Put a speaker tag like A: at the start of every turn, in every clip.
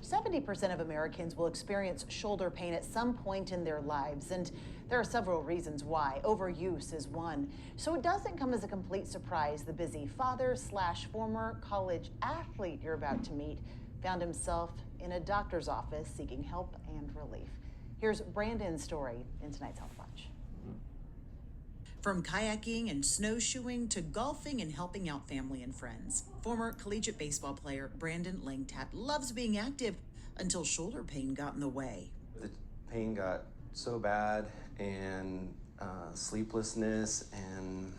A: 70% of Americans will experience shoulder pain at some point in their lives, and there are several reasons why. Overuse is one. So it doesn't come as a complete surprise the busy father/former college athlete you're about to meet found himself in a doctor's office seeking help and relief. Here's Brandon's story in tonight's Health Watch. From kayaking and snowshoeing to golfing and helping out family and friends, former collegiate baseball player Brandon Langtat loves being active until shoulder pain got in the way.
B: The pain got so bad, and sleeplessness, and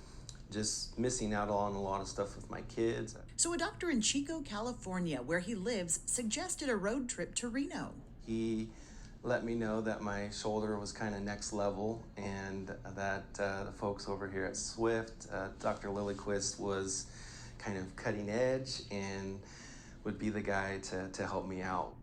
B: just missing out on a lot of stuff with my kids.
A: So a doctor in Chico, California, where he lives, suggested a road trip to Reno.
B: He let me know that my shoulder was kind of next level, and that the folks over here at Swift, Dr. Lilyquist, was kind of cutting edge and would be the guy to help me out.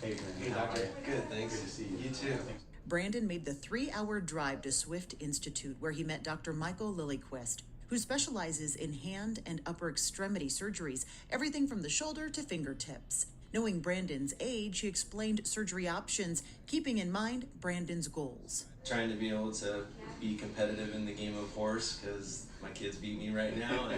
C: Hey,
B: doctor. Good, thanks.
C: Good to see you.
B: You too.
A: Brandon made the 3-hour drive to Swift Institute, where he met Dr. Michael Lilyquist, who specializes in hand and upper extremity surgeries, everything from the shoulder to fingertips. Knowing Brandon's age, he explained surgery options, keeping in mind Brandon's goals.
B: Trying to be able to be competitive in the game of horse, because my kids beat me right now.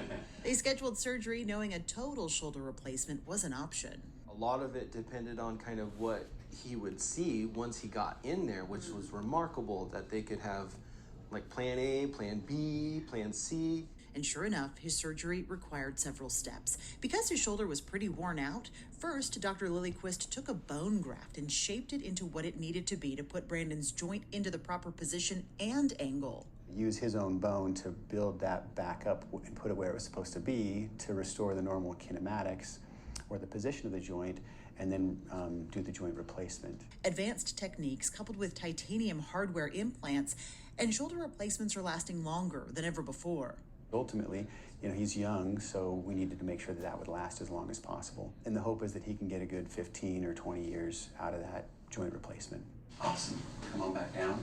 A: They scheduled surgery knowing a total shoulder replacement was an option.
B: A lot of it depended on kind of what he would see once he got in there, which was remarkable, that they could have like plan A, plan B, plan C.
A: And sure enough, his surgery required several steps. Because his shoulder was pretty worn out, first, Dr. Lilyquist took a bone graft and shaped it into what it needed to be to put Brandon's joint into the proper position and angle.
C: Use his own bone to build that back up and put it where it was supposed to be to restore the normal kinematics or the position of the joint, and then do the joint replacement.
A: Advanced techniques coupled with titanium hardware implants, and shoulder replacements are lasting longer than ever before.
C: Ultimately, he's young, so we needed to make sure that that would last as long as possible. And the hope is that he can get a good 15 or 20 years out of that joint replacement. Awesome. Come on back down.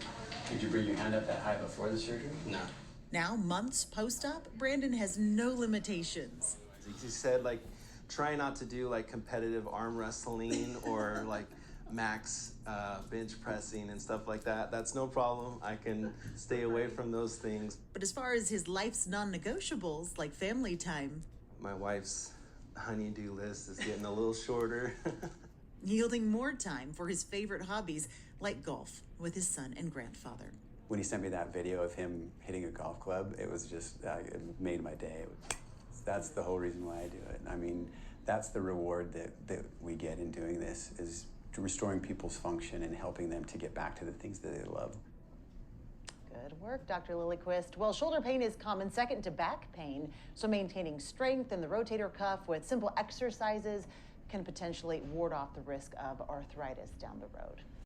C: Did you bring your hand up that high before the surgery?
B: No.
A: Now, months post-op, Brandon has no limitations.
B: He said, try not to do competitive arm wrestling or max bench pressing and stuff like that. That's no problem. I can stay away from those things.
A: But as far as his life's non-negotiables, like family time,
B: my wife's honey-do list is getting a little shorter.
A: yielding more time for his favorite hobbies, like golf with his son and grandfather.
C: When he sent me that video of him hitting a golf club, it was just, it made my day. That's the whole reason why I do it. I mean, that's the reward that we get in doing this, is restoring people's function and helping them to get back to the things that they love.
A: Good work, Dr. Lilyquist. Well, shoulder pain is common second to back pain, so maintaining strength in the rotator cuff with simple exercises can potentially ward off the risk of arthritis down the road.